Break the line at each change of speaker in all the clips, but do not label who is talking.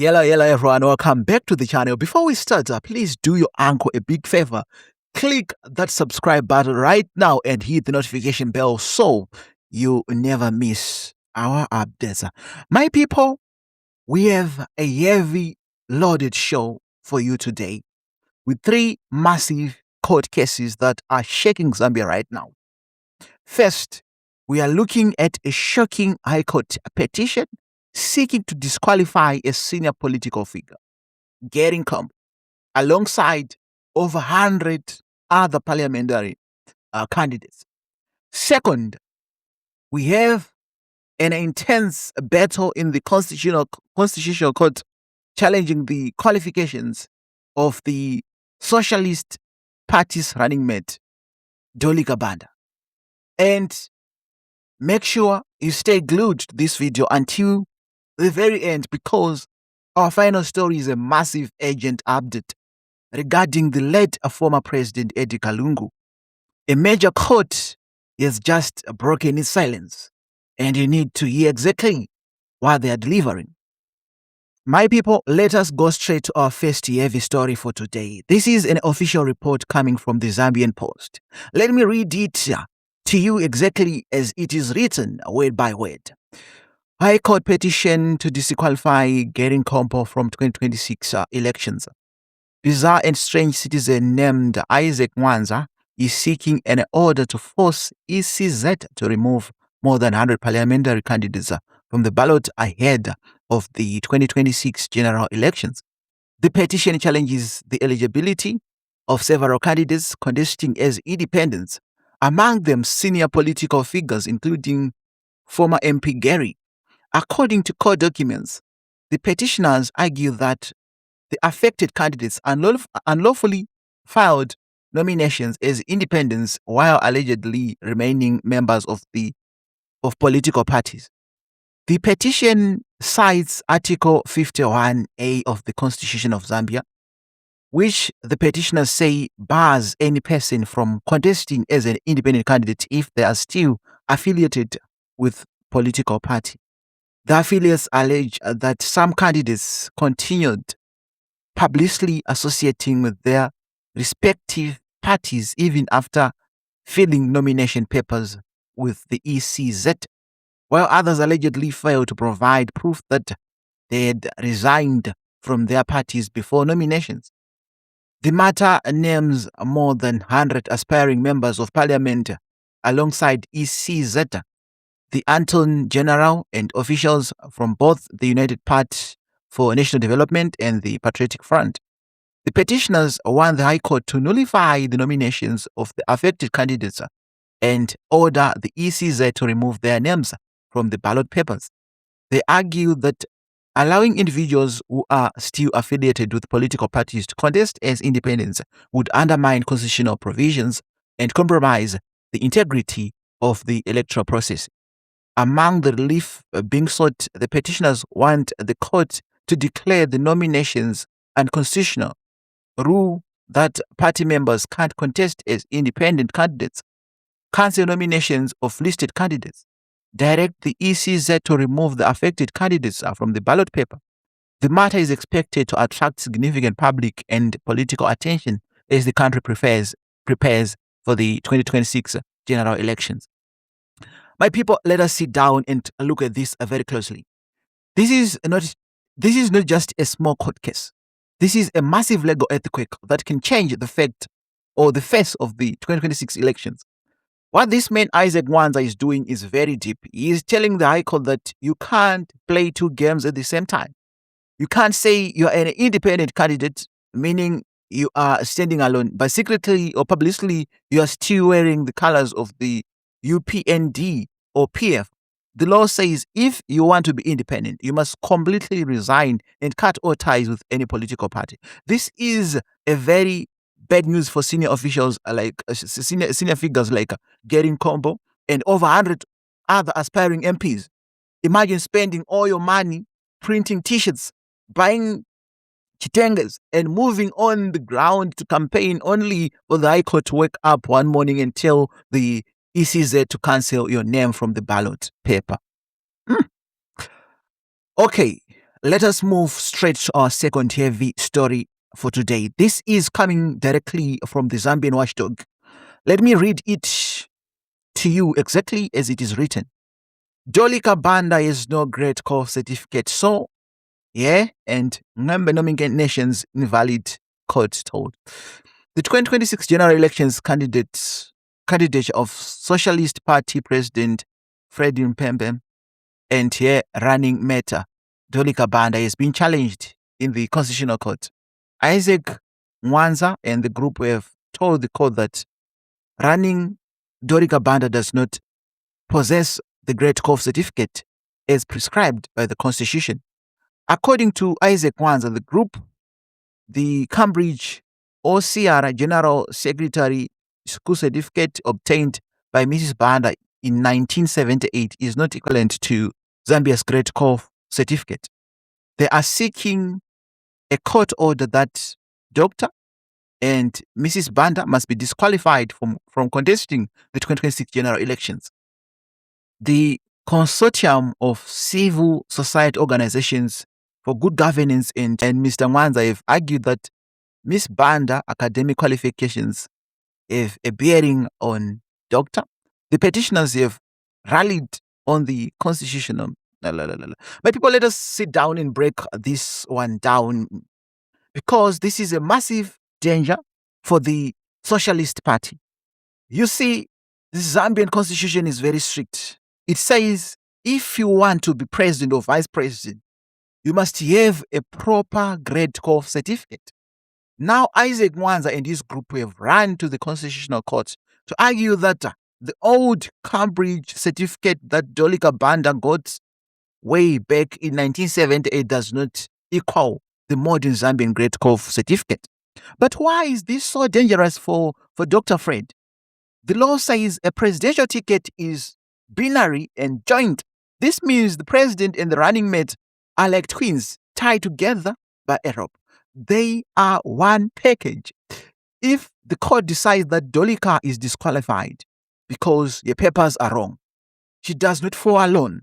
Hello, everyone. Welcome back to the channel. Before we start, please do your uncle a big favor. Click that subscribe button right now and hit the notification bell so you never miss our updates. My people, we have a heavy loaded show for you today with three massive court cases that are shaking Zambia right now. First, we are looking at a shocking High Court petition seeking to disqualify a senior political figure, getting come alongside over 100 other parliamentary candidates. Second, we have an intense battle in the constitutional court challenging the qualifications of the Socialist Party's running mate, Dolly Kabanda. And make sure you stay glued to this video until the very end, because our final story is a massive urgent update regarding the late former president Edgar Lungu. A major court has just broken its silence, and you need to hear exactly what they are delivering. My people, let us go straight to our first heavy story for today. This is an official report coming from the Zambian Post. Let me read it to you exactly as it is written, word by word. High Court petition to disqualify Getting Compo from 2026 elections. Bizarre and strange citizen named Isaac Mwanza is seeking an order to force ECZ to remove more than 100 parliamentary candidates from the ballot ahead of the 2026 general elections. The petition challenges the eligibility of several candidates contesting as independents, among them senior political figures including former MP Gary. According to court documents, the petitioners argue that the affected candidates unlawfully filed nominations as independents while allegedly remaining members of political parties. The petition cites Article 51A of the Constitution of Zambia, which the petitioners say bars any person from contesting as an independent candidate if they are still affiliated with political party. The affiliates allege that some candidates continued publicly associating with their respective parties even after filling nomination papers with the ECZ, while others allegedly failed to provide proof that they had resigned from their parties before nominations. The matter names more than 100 aspiring members of parliament alongside ECZ, the Attorney General, and officials from both the United Party for National Development and the Patriotic Front. The petitioners want the High Court to nullify the nominations of the affected candidates and order the ECZ to remove their names from the ballot papers. They argue that allowing individuals who are still affiliated with political parties to contest as independents would undermine constitutional provisions and compromise the integrity of the electoral process. Among the relief being sought, the petitioners want the court to declare the nominations unconstitutional, rule that party members can't contest as independent candidates, cancel nominations of listed candidates, direct the ECZ to remove the affected candidates from the ballot paper. The matter is expected to attract significant public and political attention as the country prepares for the 2026 general elections. My people, let us sit down and look at this very closely. This is not just a small court case. This is a massive legal earthquake that can change the fact or the face of the 2026 elections. What this man Isaac Mwanza is doing is very deep. He is telling the High Court that you can't play two games at the same time. You can't say you're an independent candidate, meaning you are standing alone, but secretly or publicly you are still wearing the colors of the UPND or PF. The law says if you want to be independent, you must completely resign and cut all ties with any political party. This is a very bad news for senior officials like senior figures like Getting Combo and over 100 other aspiring MPs. Imagine spending all your money printing t-shirts, buying chitengas, and moving on the ground to campaign only for the High Court to wake up one morning and tell the ECZ to cancel your name from the ballot paper. Okay, Let us move straight to our second heavy story for today. This is coming directly from the Zambian watchdog. Let me read it to you exactly as it is written. Jolika Banda is no great course certificate, so yeah, and number nominate nations invalid, court told. The 2026 general elections candidate of Socialist Party President Freddie Mpembe and here running mate Jolika Banda has been challenged in the Constitutional Court. Isaac Mwanza and the group have told the court that running Jolika Banda does not possess the Great Cove certificate as prescribed by the Constitution. According to Isaac Mwanza, the group, the Cambridge OCR General Secretary school certificate obtained by Mrs. Banda in 1978 is not equivalent to Zambia's Great Cove certificate. They are seeking a court order that Dr. and Mrs. Banda must be disqualified from contesting the 2026 general elections. The consortium of civil society organizations for good governance and Mr. Mwanza have argued that Ms. Banda academic qualifications have a bearing on Doctor. The petitioners have rallied on the constitutional. But people, let us sit down and break this one down because this is a massive danger for the Socialist Party. You see, the Zambian constitution is very strict. It says if you want to be president or vice president, you must have a proper grade 12 certificate. Now, Isaac Mwanza and his group have run to the Constitutional Court to argue that the old Cambridge certificate that Jolika Banda got way back in 1978 does not equal the modern Zambian grade 12 certificate. But why is this so dangerous for Dr. Fred? The law says a presidential ticket is binary and joint. This means the president and the running mate are like twins tied together by a rope. They are one package. If the court decides that Jolika is disqualified because your papers are wrong, she does not fall alone.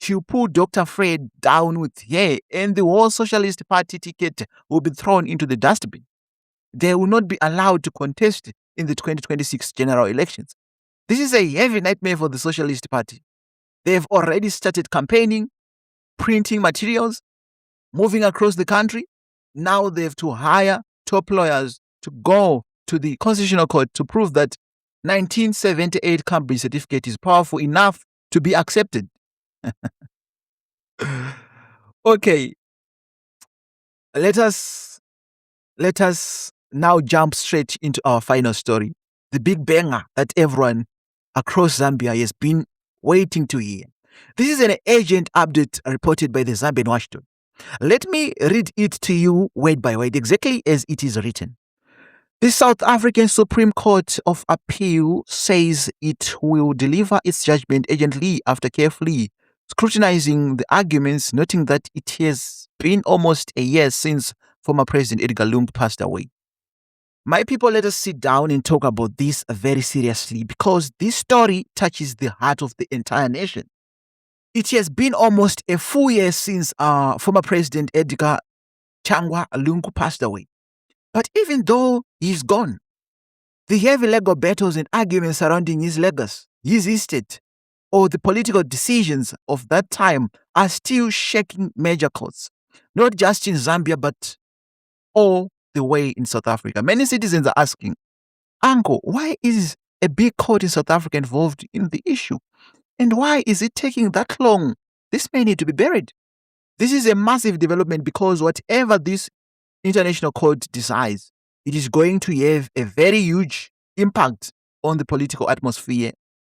She'll pull Dr. Fred down with her, and the whole Socialist Party ticket will be thrown into the dustbin. They will not be allowed to contest in the 2026 general elections. This is a heavy nightmare for the Socialist Party. They have already started campaigning, printing materials, moving across the country. Now they have to hire top lawyers to go to the Constitutional Court to prove that 1978 Cambridge certificate is powerful enough to be accepted. Okay, let us now jump straight into our final story, the big banger that everyone across Zambia has been waiting to hear. This is an urgent update reported by the Zambian watchdog. Let me read it to you word by word, exactly as it is written. The South African Supreme Court of Appeal says it will deliver its judgment urgently after carefully scrutinizing the arguments, noting that it has been almost a year since former President Edgar Lungu passed away. My people, let us sit down and talk about this very seriously because this story touches the heart of the entire nation. It has been almost a full year since former President Edgar Lungu passed away. But even though he's gone, the heavy legal battles and arguments surrounding his legacy, his estate, or the political decisions of that time are still shaking major courts, not just in Zambia, but all the way in South Africa. Many citizens are asking, Uncle, why is a big court in South Africa involved in the issue? And why is it taking that long? This may need to be buried. This is a massive development because whatever this international court decides, it is going to have a very huge impact on the political atmosphere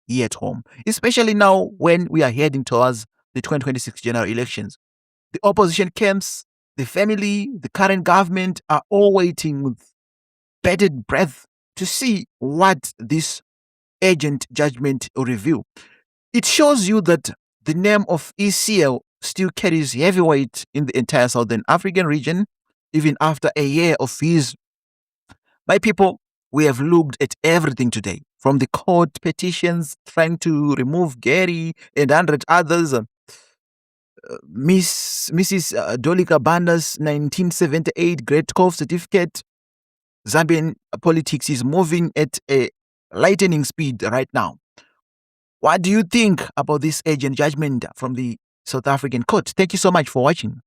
here at home, especially now when we are heading towards the 2026 general elections. The opposition camps, the family, the current government are all waiting with bated breath to see what this urgent judgment will reveal. It shows you that the name of ECL still carries heavy weight in the entire Southern African region, even after a year of his. My people, we have looked at everything today, from the court petitions trying to remove Gary and 100 others, Mrs. Dolika Banda's 1978 Great Cove Certificate. Zambian politics is moving at a lightning speed right now. What do you think about this urgent judgment from the South African court? Thank you so much for watching.